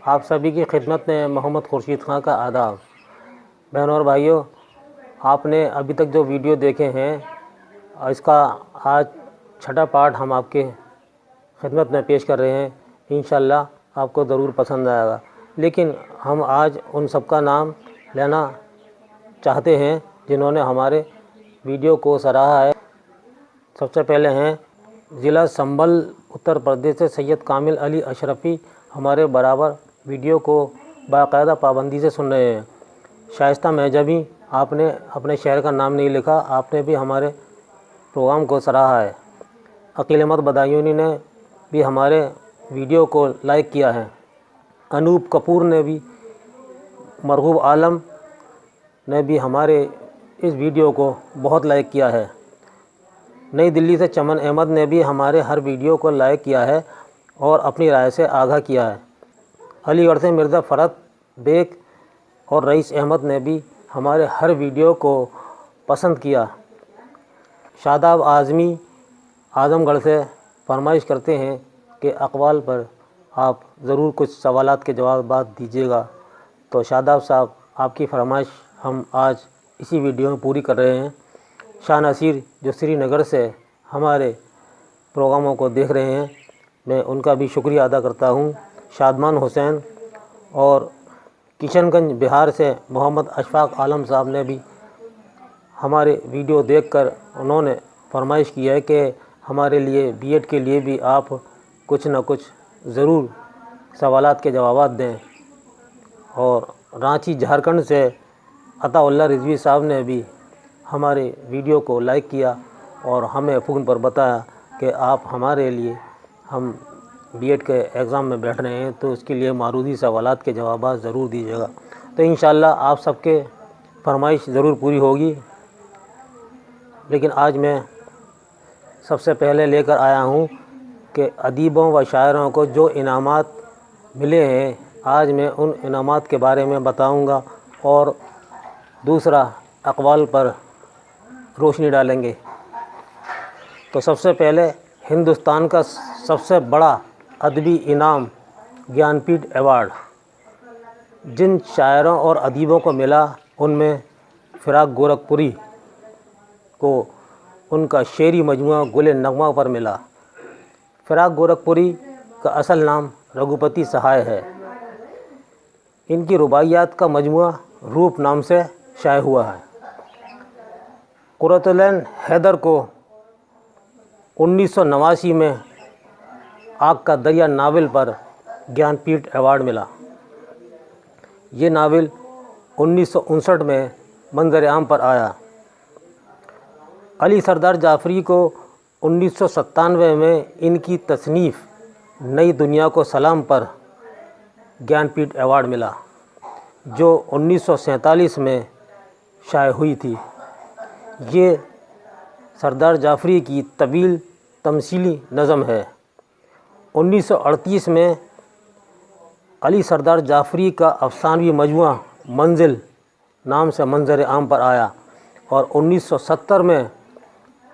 آپ سبھی کی خدمت میں محمد خورشید خان کا آداب۔ بہنوں اور بھائیوں، آپ نے ابھی تک جو ویڈیو دیکھے ہیں اس کا آج چھٹا پارٹ ہم آپ کے خدمت میں پیش کر رہے ہیں۔ انشاءاللہ آپ کو ضرور پسند آئے گا، لیکن ہم آج ان سب کا نام لینا چاہتے ہیں جنہوں نے ہمارے ویڈیو کو سراہا ہے۔ سب سے پہلے ہیں ضلع سنبھل اتر پردیش سے سید کامل علی اشرفی، ہمارے برابر ویڈیو کو باقاعدہ پابندی سے سن رہے ہیں۔ شائستہ مہجبی، آپ نے اپنے شہر کا نام نہیں لکھا، آپ نے بھی ہمارے پروگرام کو سراہا ہے۔ عقیل احمد بدایونی نے بھی ہمارے ویڈیو کو لائک کیا ہے۔ انوپ کپور نے بھی، مرغوب عالم نے بھی ہمارے اس ویڈیو کو بہت لائک کیا ہے۔ نئی دلی سے چمن احمد نے بھی ہمارے ہر ویڈیو کو لائک کیا ہے اور اپنی رائے سے آگاہ کیا ہے۔ علی گڑھ سے مرزا فرت بیگ اور رئیس احمد نے بھی ہمارے ہر ویڈیو کو پسند کیا۔ شاداب اعظمی اعظم گڑھ سے فرمائش کرتے ہیں کہ اقوال پر آپ ضرور کچھ سوالات کے جوابات دیجیے گا، تو شاداب صاحب آپ کی فرمائش ہم آج اسی ویڈیو میں پوری کر رہے ہیں۔ شاہ نصیر جو سری نگر سے ہمارے پروگراموں کو دیکھ رہے ہیں، میں ان کا بھی شکریہ ادا کرتا ہوں۔ شادمان حسین اور کشن گنج بہار سے محمد اشفاق عالم صاحب نے بھی ہمارے ویڈیو دیکھ کر انہوں نے فرمائش کی ہے کہ ہمارے لیے بی ایڈ کے لیے بھی آپ کچھ نہ کچھ ضرور سوالات کے جوابات دیں۔ اور رانچی جھارکھنڈ سے عطا اللہ رضوی صاحب نے بھی ہمارے ویڈیو کو لائک کیا اور ہمیں فون پر بتایا کہ آپ ہمارے لیے، ہم بی ایڈ کے ایگزام میں بیٹھ رہے ہیں تو اس کے لیے معروضی سوالات کے جوابات ضرور دیجیے گا، تو انشاءاللہ آپ سب کے فرمائش ضرور پوری ہوگی۔ لیکن آج میں سب سے پہلے لے کر آیا ہوں کہ ادیبوں و شاعروں کو جو انعامات ملے ہیں، آج میں ان انعامات کے بارے میں بتاؤں گا اور دوسرا اقوال پر روشنی ڈالیں گے۔ تو سب سے پہلے ہندوستان کا سب سے بڑا ادبی انعام گیان پیٹھ ایوارڈ جن شاعروں اور ادیبوں کو ملا، ان میں فراق گورکھپوری کو ان کا شعری مجموعہ گل نغمہ پر ملا۔ فراق گورکھپوری کا اصل نام رگھوپتی سہائے ہے۔ ان کی رباعیات کا مجموعہ روپ نام سے شائع ہوا ہے۔ قرۃ العین حیدر کو 1989 میں آگ کا دریا ناول پر گیان پیٹھ ایوارڈ ملا۔ یہ ناول 1959 میں منظر عام پر آیا۔ علی سردار جعفری کو 1997 میں ان کی تصنیف نئی دنیا کو سلام پر گیان پیٹھ ایوارڈ ملا، جو 1947 میں شائع ہوئی تھی۔ یہ سردار جعفری کی طویل تمثیلی نظم ہے۔ 1938 میں علی سردار جعفری کا افسانوی مجموعہ منزل نام سے منظر عام پر آیا اور 1970 میں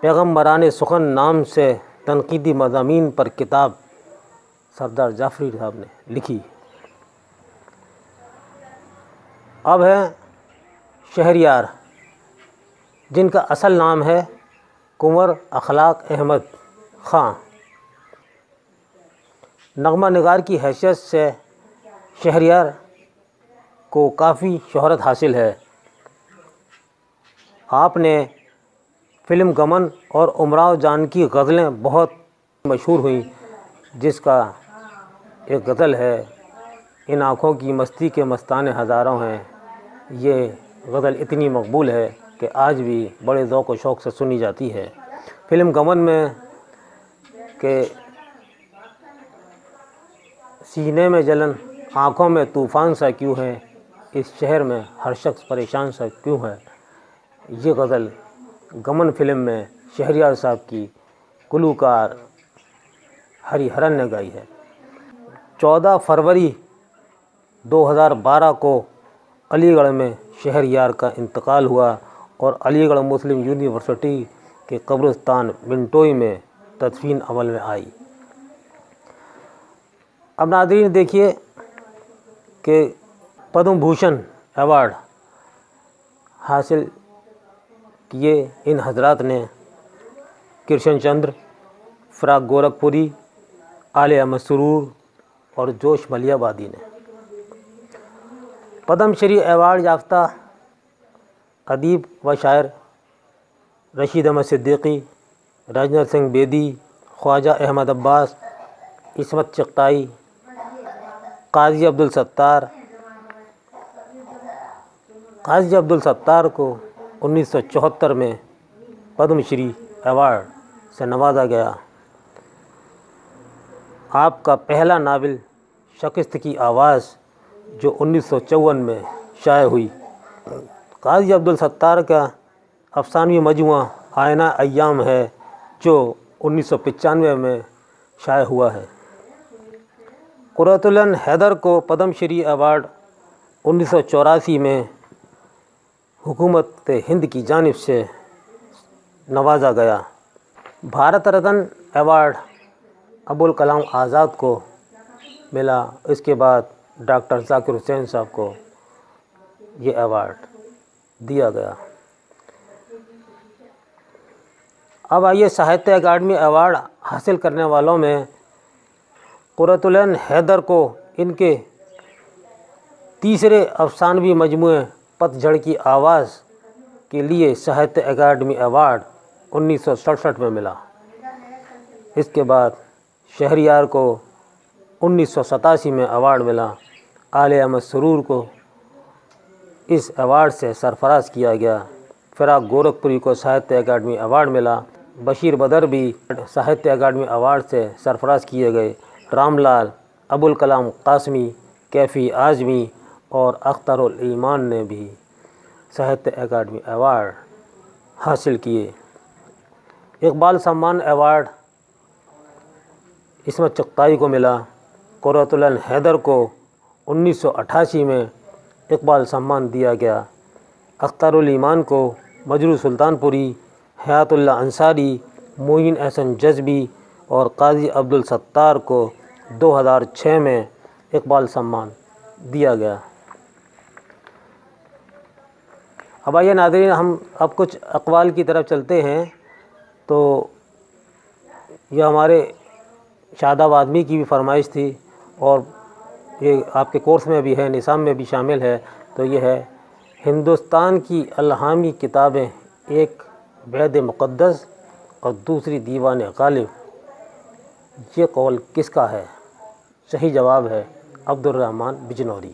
پیغمبران سخن نام سے تنقیدی مضامین پر کتاب سردار جعفری صاحب نے لکھی۔ اب ہے شہریار، جن کا اصل نام ہے کنور اخلاق احمد خاں۔ نغمہ نگار کی حیثیت سے شہریار کو کافی شہرت حاصل ہے۔ آپ نے فلم گمن اور امراؤ جان کی غزلیں بہت مشہور ہوئیں، جس کا ایک غزل ہے، ان آنکھوں کی مستی کے مستانے ہزاروں ہیں۔ یہ غزل اتنی مقبول ہے کہ آج بھی بڑے ذوق و شوق سے سنی جاتی ہے۔ فلم گمن میں کہ سینے میں جلن، آنکھوں میں طوفان سا کیوں ہے، اس شہر میں ہر شخص پریشان سا کیوں ہے، یہ غزل گمن فلم میں شہریار صاحب کی گلوکار ہری ہرن نے گائی ہے۔ 14 فروری 2012 کو علی گڑھ میں شہریار کا انتقال ہوا اور علی گڑھ مسلم یونیورسٹی کے قبرستان منٹوئی میں تدفین عمل میں آئی۔ اب ناظرین دیکھیے کہ پدم بھوشن ایوارڈ حاصل کیے ان حضرات نے کرشن چندر، فراق گورکھپوری، آل احمد سرور اور جوش ملیح آبادی نے۔ پدم شری ایوارڈ یافتہ ادیب و شاعر رشید احمد صدیقی، راجندر سنگھ بیدی، خواجہ احمد عباس، عصمت چغتائی، قاضی عبدالستار کو 1974 میں پدم شری ایوارڈ سے نوازا گیا۔ آپ کا پہلا ناول شکست کی آواز جو 1954 میں شائع ہوئی، قاضی عبدالستار کا افسانوی مجموعہ آئینہ ایام ہے جو 1995 میں شائع ہوا ہے۔ قرۃ العین حیدر کو پدم شری ایوارڈ 1984 میں حکومت ہند کی جانب سے نوازا گیا۔ بھارت رتن ایوارڈ ابوالکلام آزاد کو ملا، اس کے بعد ڈاکٹر ذاکر حسین صاحب کو یہ ایوارڈ دیا گیا۔ اب آئیے ساہتیہ اکیڈمی ایوارڈ حاصل کرنے والوں میں قرۃ العین حیدر کو ان کے تیسرے افسانوی مجموعے پت جھڑ کی آواز کے لیے ساہتیہ اکیڈمی ایوارڈ 1967 میں ملا۔ اس کے بعد شہریار کو 1987 میں ایوارڈ ملا۔ آل احمد سرور کو اس ایوارڈ سے سرفراز کیا گیا۔ فراق گورکھپوری کو ساہتیہ اکیڈمی ایوارڈ ملا۔ بشیر بدر بھی ساہتیہ اکیڈمی ایوارڈ سے سرفراز کیے گئے۔ رام لال، ابوالکلام قاسمی، کیفی اعظمی اور اختر الایمان نے بھی ساہتیہ اکیڈمی ایوارڈ حاصل کیے۔ اقبال سمان ایوارڈ عصمت چغتائی کو ملا۔ قرۃ العین حیدر کو 1988 میں اقبال سمان دیا گیا۔ اختر الایمان کو مجروح سلطان پوری، حیات اللہ انصاری، معین احسن جذبی اور قاضی عبدالستار کو 2006 میں اقبال سمان دیا گیا۔ اب آئیے ناظرین، ہم اب کچھ اقوال کی طرف چلتے ہیں۔ تو یہ ہمارے شاداب آدمی کی بھی فرمائش تھی اور یہ آپ کے کورس میں بھی ہے، نصاب میں بھی شامل ہے۔ تو یہ ہے: ہندوستان کی الہامی کتابیں، ایک وید مقدس اور دوسری دیوان غالب، یہ قول کس کا ہے؟ صحیح جواب ہے عبدالرحمن بجنوری۔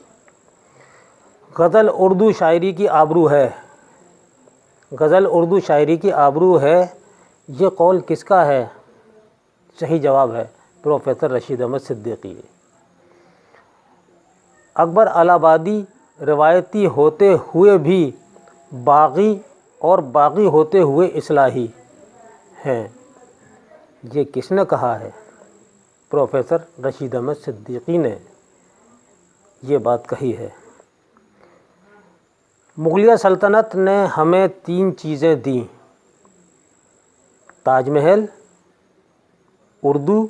غزل اردو شاعری کی آبرو ہے، غزل اردو شاعری کی آبرو ہے، یہ قول کس کا ہے؟ صحیح جواب ہے پروفیسر رشید احمد صدیقی۔ اکبر الہ آبادی روایتی ہوتے ہوئے بھی باغی اور باغی ہوتے ہوئے اصلاحی ہیں، یہ کس نے کہا ہے؟ پروفیسر رشید احمد صدیقی نے یہ بات کہی ہے۔ مغلیہ سلطنت نے ہمیں 3 چیزیں دیں: تاج محل، اردو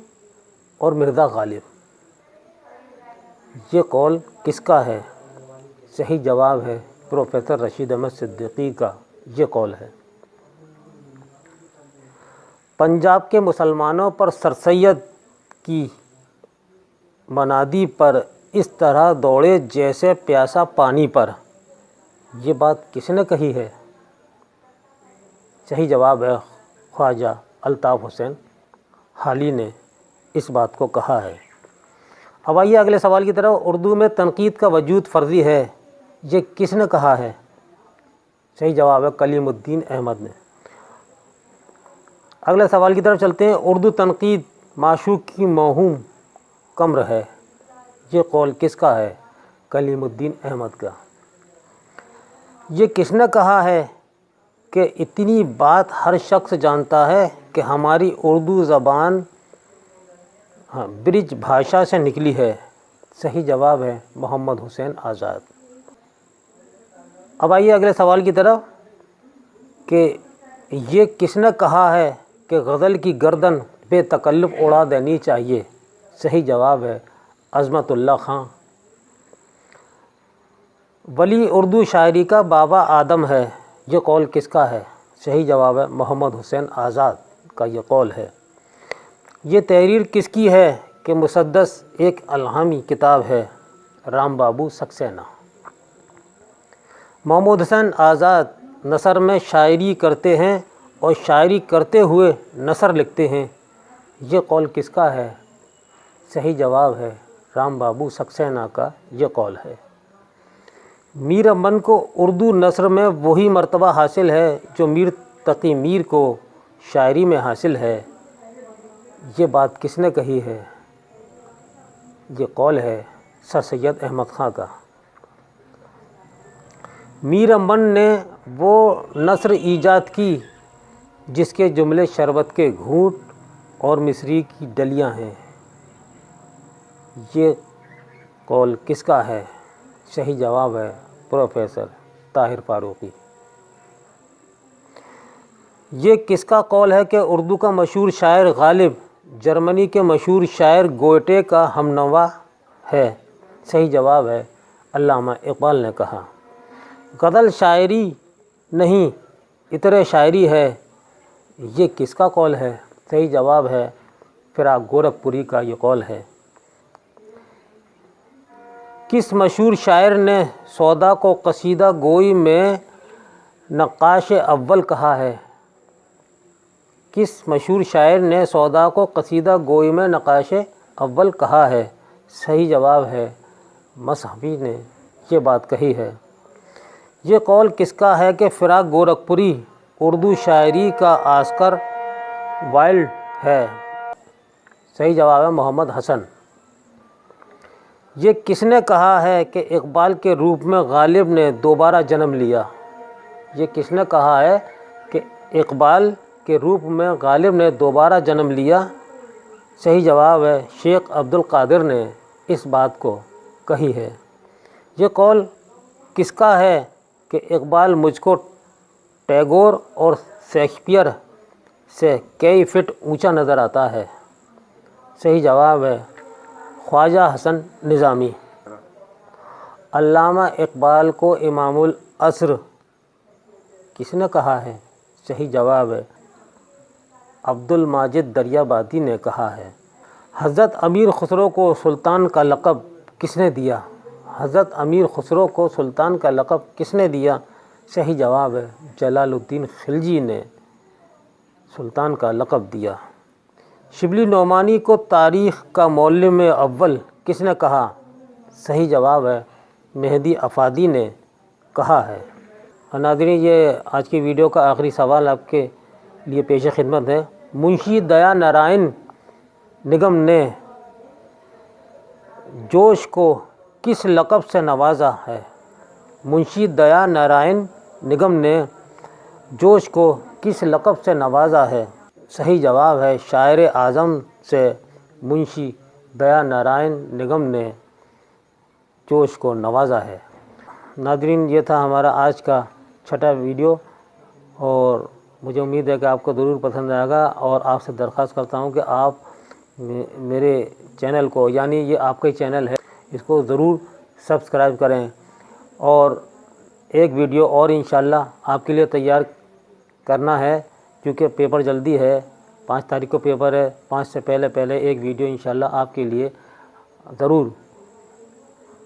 اور مرزا غالب، یہ قول کس کا ہے؟ صحیح جواب ہے پروفیسر رشید احمد صدیقی کا یہ قول ہے۔ پنجاب کے مسلمانوں پر سر سید کی منادی پر اس طرح دوڑے جیسے پیاسا پانی پر، یہ بات کس نے کہی ہے؟ صحیح جواب ہے خواجہ الطاف حسین حالی نے اس بات کو کہا ہے۔ اب آئیے اگلے سوال کی طرف۔ اردو میں تنقید کا وجود فرضی ہے، یہ کس نے کہا ہے؟ صحیح جواب ہے کلیم الدین احمد نے۔ اگلے سوال کی طرف چلتے ہیں۔ اردو تنقید معشوق کی موہوم کمر ہے، یہ قول کس کا ہے؟ کلیم الدین احمد کا۔ یہ کس نے کہا ہے کہ اتنی بات ہر شخص جانتا ہے کہ ہماری اردو زبان برج بھاشا سے نکلی ہے؟ صحیح جواب ہے محمد حسین آزاد۔ اب آئیے اگلے سوال کی طرف کہ یہ کس نے کہا ہے کہ غزل کی گردن بے تکلف اڑا دینی چاہیے؟ صحیح جواب ہے عظمت اللہ خان۔ ولی اردو شاعری کا بابا آدم ہے، یہ قول کس کا ہے؟ صحیح جواب ہے محمد حسین آزاد کا یہ قول ہے۔ یہ تحریر کس کی ہے کہ مسدس ایک الہامی کتاب ہے؟ رام بابو سکسینہ۔ محمد حسین آزاد نثر میں شاعری کرتے ہیں اور شاعری کرتے ہوئے نثر لکھتے ہیں، یہ قول کس کا ہے؟ صحیح جواب ہے رام بابو سکسینہ کا یہ قول ہے۔ میر امن کو اردو نثر میں وہی مرتبہ حاصل ہے جو میر تقی میر کو شاعری میں حاصل ہے، یہ بات کس نے کہی ہے؟ یہ قول ہے سر سید احمد خاں کا۔ میر امن نے وہ نثر ایجاد کی جس کے جملے شربت کے گھونٹ اور مصری کی ڈلیاں ہیں، یہ قول کس کا ہے؟ صحیح جواب ہے پروفیسر طاہر فاروقی۔ یہ کس کا قول ہے کہ اردو کا مشہور شاعر غالب جرمنی کے مشہور شاعر گوئٹے کا ہم نوا ہے؟ صحیح جواب ہے علامہ اقبال نے کہا۔ غزل شاعری نہیں عطر شاعری ہے، یہ کس کا قول ہے؟ صحیح جواب ہے فراق گورکھپوری کا یہ قول ہے۔ کس مشہور شاعر نے سودا کو قصیدہ گوئی میں نقاش اول کہا ہے؟ کس مشہور شاعر نے سودا کو قصیدہ گوئی میں نقاش اول کہا ہے؟ صحیح جواب ہے مصحفی نے یہ بات کہی ہے۔ یہ قول کس کا ہے کہ فراق گورکھپوری اردو شاعری کا آسکر وائلڈ ہے؟ صحیح جواب ہے محمد حسن۔ یہ کس نے کہا ہے کہ اقبال کے روپ میں غالب نے دوبارہ جنم لیا؟ یہ کس نے کہا ہے کہ اقبال کے روپ میں غالب نے دوبارہ جنم لیا؟ صحیح جواب ہے شیخ عبد القادر نے اس بات کو کہی ہے۔ یہ قول کس کا ہے کہ اقبال مجھ کو ٹیگور اور شیکسپیئر سے کئی فٹ اونچا نظر آتا ہے؟ صحیح جواب ہے خواجہ حسن نظامی۔ علامہ اقبال کو امام العصر کس نے کہا ہے؟ صحیح جواب ہے عبد الماجد دریابادی نے کہا ہے۔ حضرت امیر خسرو کو سلطان کا لقب کس نے دیا؟ حضرت امیر خسرو کو سلطان کا لقب کس نے دیا؟ صحیح جواب ہے جلال الدین خلجی نے سلطان کا لقب دیا۔ شبلی نعمانی کو تاریخ کا معلم اول کس نے کہا؟ صحیح جواب ہے مہدی افادی نے کہا ہے۔ ناظرین، یہ آج کی ویڈیو کا آخری سوال آپ کے لیے پیش خدمت ہے۔ منشی دیا نارائن نگم نے جوش کو کس لقب سے نوازا ہے؟ منشی دیا نارائن نگم نے جوش کو کس لقب سے نوازا ہے؟ صحیح جواب ہے شاعر اعظم سے منشی دیا نارائن نگم نے جوش کو نوازا ہے۔ ناظرین، یہ تھا ہمارا آج کا چھٹا ویڈیو، اور مجھے امید ہے کہ آپ کو ضرور پسند آئے گا، اور آپ سے درخواست کرتا ہوں کہ آپ میرے چینل کو، یعنی یہ آپ کا ہی چینل ہے، اس کو ضرور سبسکرائب کریں، اور ایک ویڈیو اور انشاءاللہ آپ کے لیے تیار کرنا ہے، کیونکہ پیپر جلدی ہے، 5 تاریخ کو پیپر ہے، 5 سے پہلے ایک ویڈیو انشاءاللہ آپ کے لیے ضرور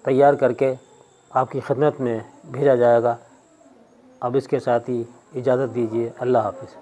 تیار کر کے آپ کی خدمت میں بھیجا جائے گا۔ اب اس کے ساتھ ہی اجازت دیجیے، اللہ حافظ۔